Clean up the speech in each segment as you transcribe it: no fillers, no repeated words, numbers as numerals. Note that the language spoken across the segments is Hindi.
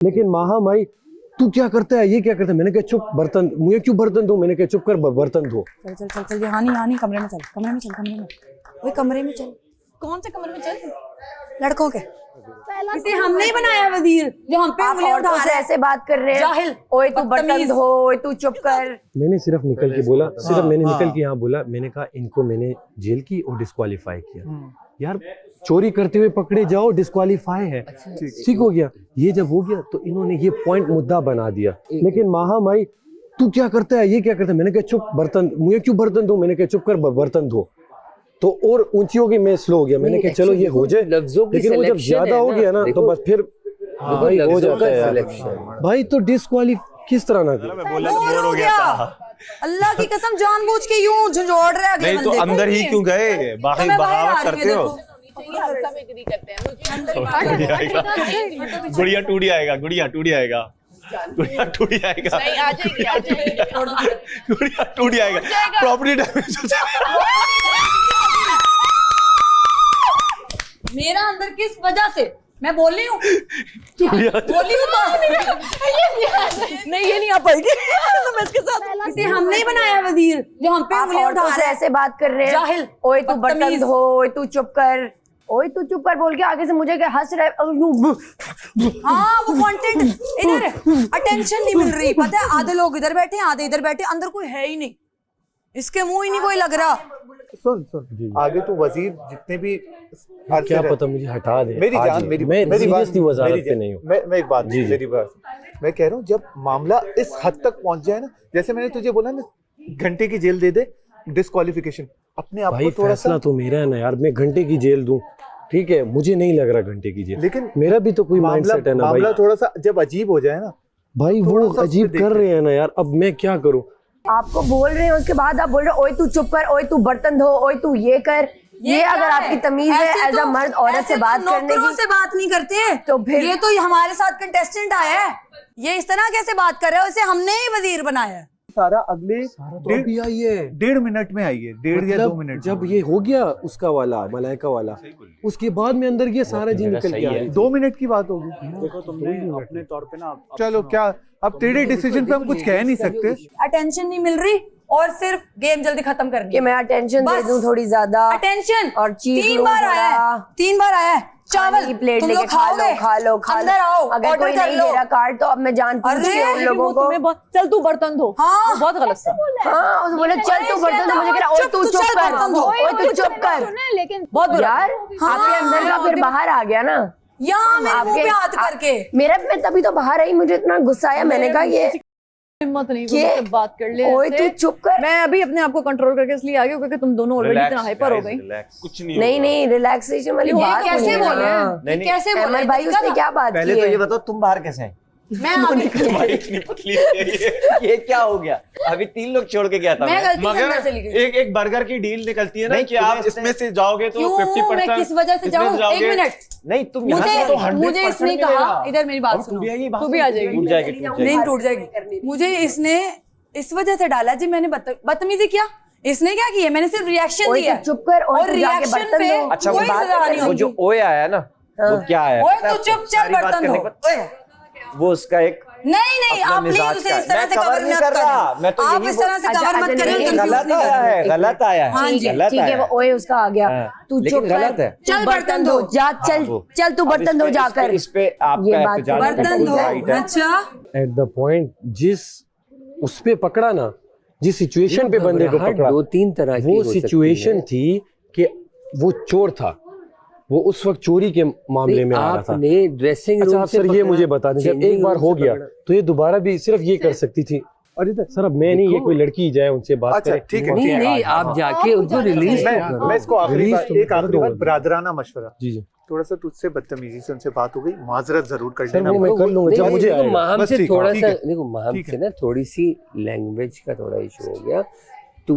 लेकिन माई तू क्या करता है, ये क्या करता है? मैंने कहा चुप, बर्तन मुझे क्यों बर्तन धो? मैंने कहा चुप कर, बर्तन धो। चल चल चल चल, यहाँ नहीं कमरे में चल, कमरे में चल, कमरे में। वही कमरे में चल। कौन से कमरे में चल? लड़कों के। इसे हमने ही बनाया वजीर, जो हम पे उंगलियां उठा रहे हैं। ऐसे बात कर रहे हैं। जाहिल, ओए तू बर्तन धो, ओए तू चुप कर। मैंने सिर्फ निकल के बोला, सिर्फ मैंने निकल के यहाँ बोला, मैंने कहा इनको मैंने जेल की और डिस्क्वालीफाई किया। यार चोरी करते हुए पकड़े जाओ, डिस्क्वालीफाई है, ठीक हो गया। ये जब हो गया तो इन्होंने ये पॉइंट मुद्दा बना दिया। लेकिन माई तू क्या करता है, ये क्या करता है? मैंने कहा चुप, बर्तन मुझे क्यों बर्तन धो? मैंने कहा चुप कर, बर्तन धो। तो और ऊंची हो गई, मैं स्लो हो गया। मैंने कहा चलो ये हो जाए, लेकिन वो जब ज्यादा हो गया ना तो बस फिर भाई हो जाता है यार भाई। तो डिस्क्वालीफाई किस तरह ना बोर हो गया था। अल्लाह की कसम जानबूझ के यूं झंझोड़ रहे अगले नहीं तो अंदर ही क्यों गए? बाहर बगावत करते हो। गुड़िया टूटी आएगा, गुड़िया टूटी आएगा, गुड़िया टूटी आएगा, गुड़िया टूटी आएगा, प्रॉपर्टी डैमेज हो जाएगा। मेरा अंदर किस वजह से मैं बोल रही हूँ, बोली हूँ तो नहीं, ये नहीं आ पाएगी तो मैं इसके साथ। इसे हमने ही बनाया वजीर, जो हम पे उंगलियां उठा रहे हैं। ऐसे बात कर रहे हैं। जाहिल, ओए तू बर्तन धो, ओए तू चुप कर, ओए तू चुप कर बोल के आगे से मुझे क्या हंस रहा है। हाँ वो कंटेंट इधर, अटेंशन नहीं मिल रही। पता है आधे लोग इधर बैठे, आधे इधर बैठे, अंदर कोई है ही नहीं, इसके मुंह ही नहीं कोई लग रहा। सुन आगे तू वजीर जितने भी क्या पता मुझे हटा दे। मेरी जान, मेरी सीरियसली वजारत पे नहीं हूँ मैं एक बात, मेरी बात मैं कह रहा हूँ, जब मामला इस हद तक पहुंच जाए ना, जैसे मैंने तुझे बोला ना, घंटे की जेल दे दे, डिस्क्वालिफिकेशन, अपने आप को थोड़ा सा। तो मेरा है ना यार, मैं घंटे की जेल दूं, ठीक है, मुझे नहीं लग रहा घंटे की जेल, लेकिन मेरा भी तो कोई माइंडसेट है ना भाई। मामला थोड़ा सा जब अजीब हो जाए ना भाई, वो अजीब कर रहे हैं ना यार, अब मैं क्या करूं? आपको बोल रहे हैं, उसके बाद आप बोल रहे हो ओए तू चुप कर, ओए तू बर्तन धो, ओए तू ये कर। ये अगर आपकी तमीज है एज अ मर्द औरत से बात करने की, से बात नहीं करते तो फिर ये तो हमारे साथ कंटेस्टेंट आया है, ये इस तरह कैसे बात कर रहे हो? इसे हमने ही वजीर बनाया है। सारा अगले अभी आई है 1.5 मिनट में आई है, 1.5 या 2 मिनट। जब ये हो गया उसका वाला मलाइका वाला, उसके बाद में अंदर ये सारा जी निकल गया। 2 मिनट की बात होगी। देखो तुमने अपने तौर पे ना, चलो क्या अब तेरे डिसीजन पे हम कुछ कह नहीं सकते। अटेंशन नहीं मिल रही और सिर्फ गेम जल्दी खत्म करनी कि मैं अटेंशन दे दूं थोड़ी ज्यादा। अटेंशन और चीज 3 बार आया है, 3 बार आया है। चावल प्लेट लेके खा लो। अंदर आओ, अगर कोई नहीं दे रहा कार्ड तो अब मैं जान पूछती हूँ उन लोगों को। चल तू बर्तन धो। हाँ बहुत गलत था। हाँ उसे बोले चल तू बर्तन धो, मुझे कह रहा ओए तू चुप कर, ओए तू चुप कर। लेकिन बहुत यार आपके अंदर का फिर बाहर आ गया ना, यहाँ मेरे मुंह पे हाथ करके। मेरा मैं तभी तो बाहर आई, मुझे इतना गुस्सा आया। मैंने कहा ये हिम्मत नहीं मुझसे बात कर ले। ओए तू चुप कर। मैं अभी अपने आप को कंट्रोल करके इसलिए आ गई क्योंकि तुम दोनों ऑलरेडी इतना हाइपर हो गई। कुछ नहीं, नहीं रिलैक्सेशन वाली बात कैसे बोले, कैसे बोले भाई? उसने क्या बात की? पहले तो ये बताओ तुम बाहर कैसे हैं? मैं इतनी पतली ये क्या हो गया? अभी 3 लोग छोड़ के गया था मैं गलती से मगर अंदर चली गई। एक बर्गर की डील निकलती है ना नहीं, कि आप इसमें से जाओगे तो 50%। मैं किस वजह से जाऊँ? 1 मिनट, नहीं तुम यहाँ से तो 100% मुझे इसने कहा, इधर मेरी बात सुनो, तू भी आ जाएगी, टूट जाएगी। नहीं टूट जाएगी। मुझे इसने इस वजह से डाला जी, मैंने बदतमीजी किया। इसने क्या किया? मैंने सिर्फ रिएक्शन दिया। चुप कर और रिएक्शन पे अच्छा कोई सजा नहीं वो होगी। जो ओए आया ना, वो क्या आया? ओए तू चुप चल बर्तन धो। वो उसका एक नहीं आप प्लीज उसे इस तरह से कवर मत करो। मैं तो आप इस तरह से कवर मत करिए। गलत आया है, गलत आया है। हाँ जी, ठीक है, वो ओए उसका आ गया। तू चुप गलत है। चल बर्तन धो जा, चल तू बर्तन धो जाकर। इस पे आपका बर्तन धो। अच्छा एट द पॉइंट जिस उस पे पकड़ा ना, जिस सिचुएशन पे बंदे को पकड़ा, 2-3 तरह की वो सिचुएशन थी कि वो चोर था, वो उस वक्त चोरी के मामले में आ रहा था। आपने ड्रेसिंग रूम से सर ये मुझे बता दें, जब एक बार हो गया तो ये दोबारा भी सिर्फ ये कर सकती थी। और सर अब मैं नहीं, ये कोई लड़की जाए उनसे बात करे। ठीक है, नहीं आप जाके उनको रिलीज मैं इसको आखिरी बार बरादराना मशवरा, जी थोड़ा सा तुझसे बदतमीजी से उनसे बात हो गई, माजरत जरूर कर सर लेना। वो मैं कर लूंगा जब मुझे आएगा। माहम से थोड़ा सा देखो, माहम ठीक से ना थोड़ी सी लैंग्वेज का थोड़ा इशू हो गया। तू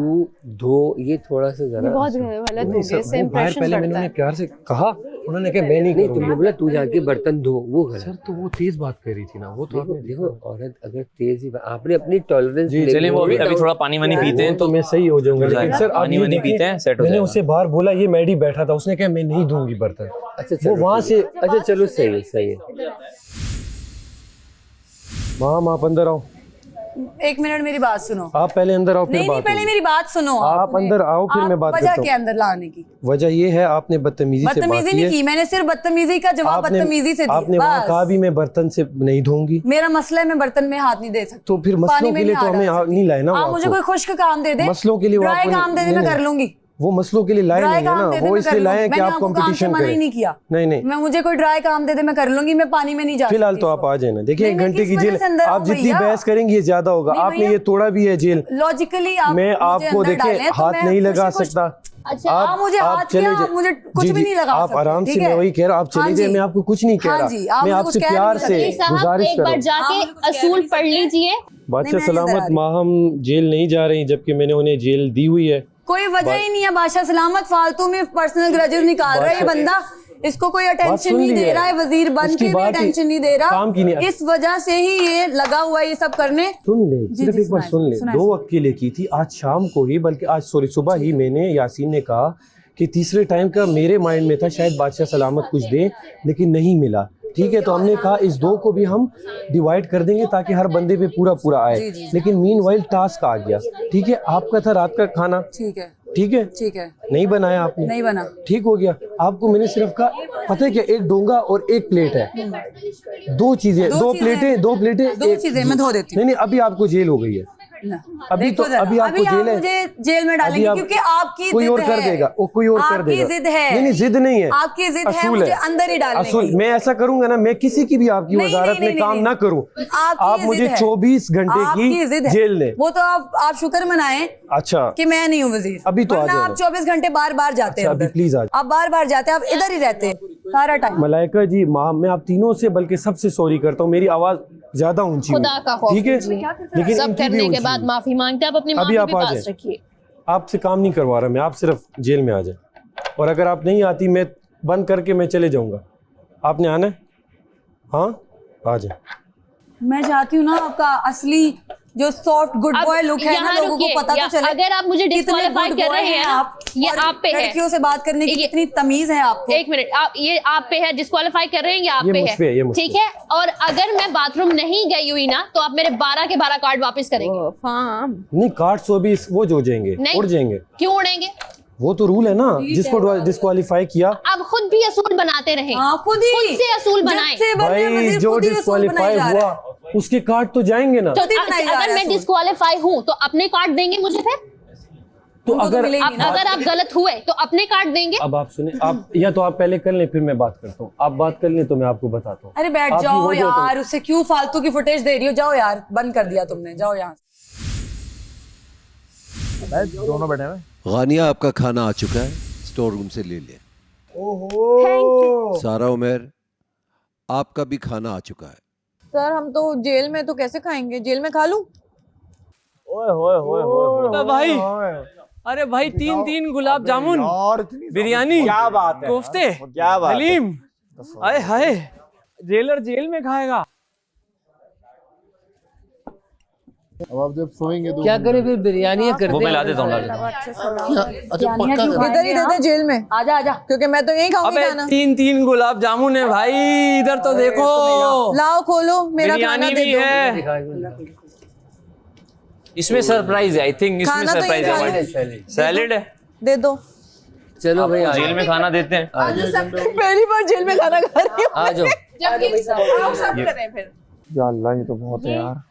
धो, ये थोड़ा सा जरा बहुत गलत हो गया। सेम बाहर पहले मैंने उन्हें प्यार से कहा, उन्होंने कहा मैं नहीं करूंगा। तुमने बोला तू जाके बर्तन धो, वो गलत। सर तो वो तेज बात कर रही थी ना, वो तो देखो औरत अगर तेज ही, आपने अपनी टॉलरेंस। चलिए वो अभी थोड़ा पानी वानी पीते हैं तो मैं सही हो जाऊंगा। लेकिन सर पानी वानी पीते हैं, सेट हो मैंने जाएगा। उससे बाहर बोला, ये मैडी बैठा था, उसने कहा मैं नहीं दूंगी बर्तन। अच्छा वो वहां से अच्छा चलो सही है। माम आप अंदर आओ, एक मिनट मेरी बात सुनो। आप पहले अंदर आओ फिर नहीं बात नहीं, पहले होगी। मेरी बात सुनो। आप अंदर आओ फिर मैं बात वजह करता क्या हूँ। अंदर लाने की? वजह ये है आपने बदतमीजी से बात बदतमीजी की नहीं है। की मैंने, सिर्फ बदतमीजी का जवाब बदतमीजी से आपने दिया वहाँ बस। कहा भी मैं बर्तन से नहीं धोऊंगी, मेरा मसला है, मैं बर्तन में हाथ नहीं दे सकती। तो फिर पानी मसलों में के लिए नहीं तो हाथ हमें डाल सकती। नहीं लाए ना वो आप मुझे आपको। कोई खुश्क काम दे दे, मसलों के लिए वो ड्राई आपको काम दे दे, मैं कर लूंगी। वो मसलों के लिए लाए ड्राई नहीं है काम ना, दे दे, वो मैं इसलिए कर लाए हैं लूंगी। कि मैंने आप आपको काम से कंपटीशन मना ही करें। नहीं किया। नहीं नहीं, मैं मुझे कोई ड्राई काम दे दे, मैं कर लूंगी, मैं पानी में नहीं जा फिलहाल सकती तो इस आप आ जाए ना। देखिए नहीं, 1 मैं घंटे किस की वजह जेल, से अंदर आप आऊं जितनी भैया? बहस करेंगे ये ज्यादा होगा। नहीं आपने भैया। ये तोड़ा भी है जेल, लॉजिकली आप मैं मुझे आपको अंदर डालें, देखिए तो हाथ मैं नहीं कुछ लगा ना कुछ- सकता। अच्छा, आप मुझे हाथ चले क्या, जाए। मुझे कुछ जी, भी जी, नहीं लगा आप सकते, आराम ठीक से, मैं है? वही कह रहा हूँ, आप हाँ चले जाए, जी। मैं आपको कुछ नहीं कह हाँ रहा। जी, आप मैं मुझे आपसे कुछ कह प्यार नहीं से सकते। साहब गुजारिश एक कर बार रहा जाके आप मुझे कुछ कह असूल नहीं पढ़ लीजिए। बादशाह नहीं, मैं नहीं सलामत डरा रही। माहम जेल नहीं जा रही, जबकि मैंने उन्हें जेल दी हुई है। कोई वजह ही नहीं है बादशाह सलामत, फालतू में पर्सनल ग्रजेस निकाल रहा है ये बंदा। इसको कोई अटेंशन सुन नहीं ली दे है। रहा है, वजीर बन उसकी के भी बात ही- अटेंशन नहीं दे रहा। काम की नहीं- इस वजह से ही ये लगा हुआ है ये सब करने। सुन ले, जी, सिर्फ जी, एक बार सुनाए, सुन ले। सुनाए, 2 वक्त के लिए की थी, आज शाम को ही, बल्कि आज सॉरी सुबह ही मैंने यासीन ने कहा कि तीसरे टाइम का मेरे माइंड में था शायद बादशाह सलामत कुछ दे, लेकिन नहीं मिला। ठीक है, तो हमने कहा इस 2 को भी हम डिवाइड कर देंगे ताकि हर बंदे पे पूरा पूरा आए। लेकिन मीनवाइल टास्क आ गया। ठीक है, आपका था रात का खाना, ठीक है ठीक है, ठीक है, नहीं बनाया आपने, नहीं बना। ठीक हो गया। आपको मैंने सिर्फ कहा, पता है क्या, 1 डोंगा और 1 प्लेट है, 2 चीजें, 2 प्लेटें, 2 प्लेटें, 2 चीजें मैं धो देती हूँ। नहीं, अभी आपको जेल हो गई है। अभी देखो तो जरा, अभी आपको अभी आप जेल है। मुझे जेल में डालेंगे आप- क्योंकि आपकी कोई जिद और कर है। देगा, वो कोई और कर आपकी देगा। जिद है। नहीं नहीं, जिद नहीं है, आपकी जिद है, असूल मुझे अंदर ही डालने असूल। की। मैं ऐसा करूंगा ना, मैं किसी की भी आपकी नहीं, वजारत नहीं, में नहीं, काम नहीं। ना करूं। आपकी आप ये मुझे जिद है। 24 घंटे आपकी की जिद है। जेल ने। वो तो आप शुक्र मनाएं अच्छा, कि मैं नहीं हूँ वजीर। अभी तो आ वरना जाएगा। आप 24 घंटे बार बार जाते हैं अच्छा, अभी अंदर। प्लीज आ जाओ। आप बार बार जाते हैं, आप इधर ही रहते हैं सारा टाइम। मलाइका जी, माँ, मैं आप तीनों से बल्कि सबसे सॉरी करता हूँ, मेरी आवाज ज्यादा ऊंची खुदा का खौफ ठीक है, कीजिए। लेकिन सब इनकी भी करने के ऊंची बाद हुई। माफी मांगते हैं, आप अपनी अभी माफी आप भी आ पास जाएं। रखिए। आपसे काम नहीं करवा रहा मैं, आप सिर्फ जेल में आ जाए, और अगर आप नहीं आती मैं बंद करके मैं चले जाऊंगा। आपने आना है? हाँ, आ जाए। मैं चाहती हूँ ना आपका असली जो सॉफ्ट गुड अब बॉय लुक है ना, यहाँ लोगों को रुकिए, पता तो चले। अगर आप मुझे कितने डिस्क्वालीफाई good कर boy रहे हैं ना, ये और आप पे है। लड़कियों से बात करने की ये- कितनी तमीज है आपको। एक मिनट, आप ये आप पे है, डिस्क्वालीफाई कर रहे हैं, ये आप ये पे मुझ पे है, ये मुझ ठीक पे। है। और अगर मैं बाथरूम नहीं गई हुई ना, तो आप मेरे 12 के 12 कार्ड वापस करेंगे। नहीं, कार्ड 120 वो जो जाएंगे, नहीं। उड़ जाएंगे। क्यों उड़ेंगे? वो तो रूल है ना, जिसको डिस्क्वालीफाई किया। आप खुद भी असूल बनाते रहे, हाँ, खुद से असूल बनाए। भाई जो डिस्क्वालीफाई हुआ उसके कार्ड तो जाएंगे ना। अगर मैं डिस्क्वालीफाई हूँ तो अपने कार्ड देंगे मुझे फिर? तो अगर अगर आप गलत हुए तो अपने कार्ड देंगे? अब आप सुने, आप या तो आप पहले कर लें फिर मैं बात करता हूँ। आप बात कर लें तो मैं आपको बताता हूँ। अरे बैठ आपकी जाओ हो जाए तो- यार, उससे क्यों फालतू की फुटेज दे रही हो? जाओ यार, बंद कर दिया तुमने, जाओ यहाँ। दोनों बैठे हैं। गानिया, आपका खाना आ चुका है, स्टोर रूम से ले लें। सारा उमेर, आपका भी खाना आ चुका है। सर हम तो जेल में, तो कैसे खाएंगे? जेल में खा लूं? भाई, अरे भाई, 3 गुलाब जामुन, बिरयानी, क्या बात है, कोफ्ते, क्या बात है। हलीम, आए हाय, जेलर जेल में खाएगा। अब आप जब सोएंगे तो क्या करे फिर, बिरयानी कर वो मैं ला देता हूँ, ला देता हूँ। इधर ही देते जेल में। आजा आजा, क्योंकि मैं तो यहीं खाऊंगी अबे खाना। 3 गुलाब जामुन है भाई, इधर तो देखो, लाओ खोलो, मेरा खाना बिरयानी दे भी दो। है। इसमें सरप्राइज है, आई थिंक इसमें खाना तो सरप्राइज ये है। सैलेड है, दे दो। चलो भाई, आ जेल में खाना देते हैं। पहली बार जेल में खाना खा रही हूँ। आ जाओ। या अल्लाह, ये तो बहुत है यार।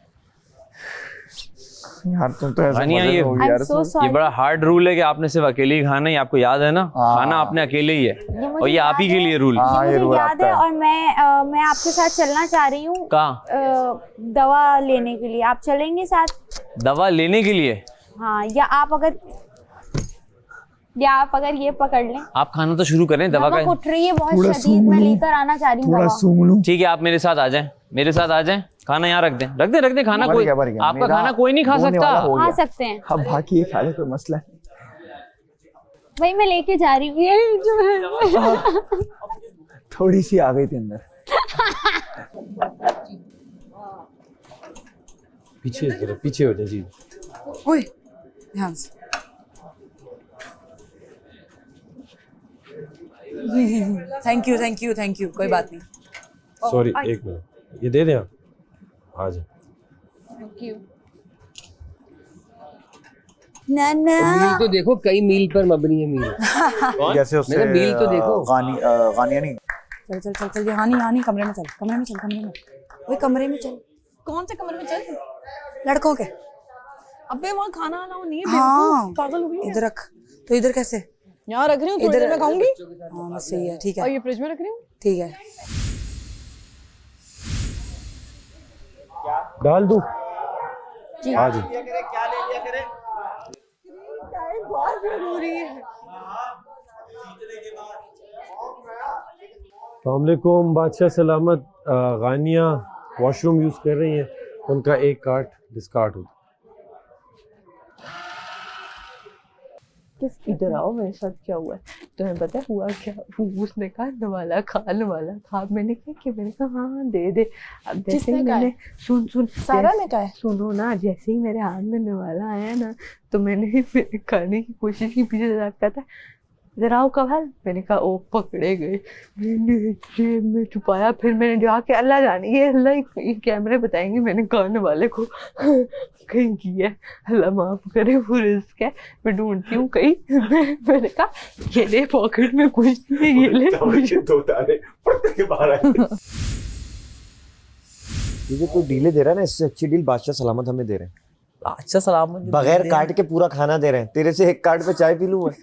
यार तुम तो ऐसा रानिया, मजे ये में होगी यार। ये बड़ा हार्ड रूल है कि आपने सिर्फ अकेले ही खाना है, आपको याद है ना? खाना आपने अकेले ही है, और ये आप ही के लिए रूल। हाँ, ये रूल याद आपका है, है। और मैं आपके साथ चलना चाह रही हूँ कहाँ? दवा लेने के लिए। आप चलेंगे साथ? दवा लेने के लिए? हाँ, या आप अगर ये पकड़ लें। आप खाना तो शुरू करें, दवा नमक का। उठ रही है बहुत शदीद, मैं लेकर आना चाह रही हूँ थोड़ा दवा। सूंघ लूं। ठीक है, आप मेरे साथ आ जाएं, मेरे साथ आ जाएं। खाना यहाँ रख दें, रख दें खाना। कोई आपका खाना कोई नहीं खा सकता। खा सकते हैं। अब बाकी ये खा ले, कोई मसला नहीं। वही मैं लेके जा रही हूँ, ये जो है। थोड़ी सी आ गई थी अंदर। पीछे जरा पीछे हो जाए जी। ओए, ध्यान से। थैंक यू, कोई बात नहीं। सॉरी, एक मिनट, ये दे दें आप। आ जाए। मील तो देखो, कई मील पर मबनी है मील। जैसे उससे मेरा मील तो देखो। गानिया नहीं। चल चल चल चल, यहाँ नहीं कमरे में चल, कमरे में चल, कमरे में। ओए कमरे में चल। कौन से कमरे में चल? लड़कों के। अबे वहाँ खाना अलाउ नहीं है। हाँ पागल हो गई। इधर रख। तो इधर कैसे? यहाँ रख रही हूँ, थोड़ी देर में खाऊंगी। हाँ बस सही है, ठीक है। और ये फ्रिज में रख रही हूँ, ठीक है। डाल दूं? हाँ जी। क्या ले लिया करे? बहुत जरूरी है। अस्सलामुअलैकुम, बादशाह सलामत। गानिया वॉशरूम यूज कर रही हैं, उनका एक कार्ट डिस्कार्ड होता। इधर आओ, मेरे साथ क्या हुआ है तुम्हें पता है? हुआ क्या, उसने कहा नवाला खा, नवाला खा। मैंने कहा हाँ दे दे। अब जैसे ही मैंने सुन सारा ने कहा है? सुनो ना, जैसे ही मेरे हाथ में नवाला आया ना, तो मैंने खाने की कोशिश की, पीछे कहता इधर आओ कवाल। मैंने कहा ओ पकड़े गए। मैंने जेब में छुपाया, फिर मैंने जाके अल्लाह जाने ये अल्लाह ही कैमरे बताएंगे मैंने खाने वाले को कहीं किया है। अल्लाह माफ करे, वो रिस्क है, मैं ढूंढती हूँ कहीं। मैंने कहा ये ले पॉकेट में कुछ नहीं, ये ले दो ताले पड़ते के बाहर आए। ये जो कोई डीले दे रहा है ना, इससे अच्छी डील बादशाह सलामत हमें दे रहे हैं। अच्छा सलामत बगैर काट के पूरा खाना दे रहे हैं। तेरे से एक कार्ड पे चाय पी लूं मैं,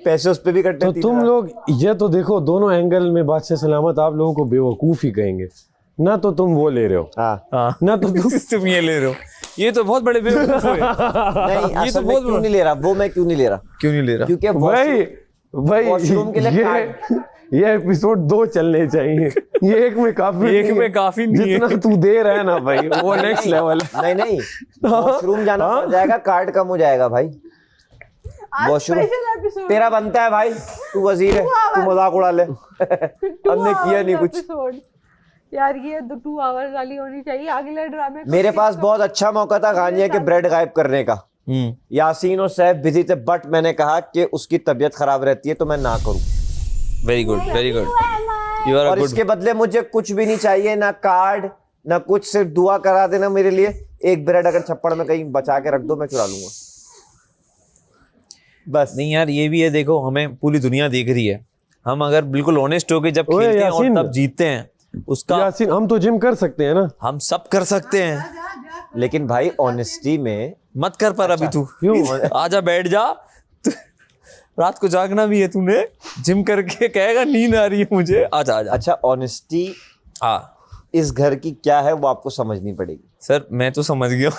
पैसे उस पे भी कटते। तो तुम लोग ये तो देखो, दोनों एंगल में बादशाह सलामत आप लोगों को बेवकूफ ही कहेंगे ना। तो तुम वो ले रहे हो, ना तो तुम ये ले रहे हो। ये तो बहुत बड़े बेवकूफ हो। नहीं असल में क्यों नहीं ले रहा वो, मैं क्यों नहीं ले रहा? क्योंकि भाई वॉशरूम के लिए ये एपिसोड 2 चलने चाहिए। ये एक में काफी नहीं है। जितना तू दे रहा है ना भाई, वो नेक्स्ट लेवल है। नहीं वॉशरूम जाना पड़ जाएगा, कार्ड कम हो जाएगा भाई। वॉशरूम तेरा बनता है भाई, तू वजीर है, तू मजाक उड़ा ले। हमने किया नहीं कुछ यार। ये 2 आवर्स वाली होनी चाहिए अगले ड्रामे। मेरे पास बहुत अच्छा मौका था गानिया के ब्रेड गायब करने का। यासीन और सैफ बिजी थे, बट मैंने कहा कि उसकी तबीयत खराब रहती है तो मैं ना करूं। वेरी गुड यू आर और इसके बदले मुझे कुछ भी नहीं चाहिए, ना कार्ड ना कुछ, सिर्फ दुआ करा देना मेरे लिए। एक ब्रेड अगर छप्पड़ में कहीं बचा के रख दो, मैं चुरा लूंगा बस। नहीं यार, ये भी है, देखो हमें पूरी दुनिया देख रही है। हम अगर बिल्कुल ऑनेस्ट होके जब खेलते हैं और तब जीतते हैं, उसका यासीन हम तो जिम कर सकते हैं ना। हम सब कर सकते हैं, लेकिन भाई ऑनेस्टी में मत कर पर अभी तू आजा बैठ जा। रात को जागना भी है तूने, जिम करके कहेगा नींद आ रही है मुझे, आजा। अच्छा ऑनेस्टी इस घर की क्या है वो आपको समझनी पड़ेगी। सर मैं तो समझ गया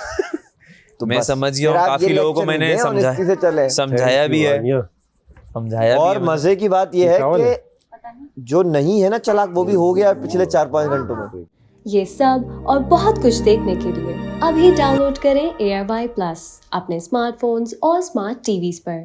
तो मैं समझ गया हूँ। काफी लोगों को मैंने समझाया भी है, और मजे की बात यह है कि जो नहीं है ना चालाक, वो भी हो गया पिछले 4-5 घंटों में। ये सब और बहुत कुछ देखने के लिए अभी डाउनलोड करें AirBuy Plus अपने स्मार्टफोन्स और स्मार्ट टीवीज पर।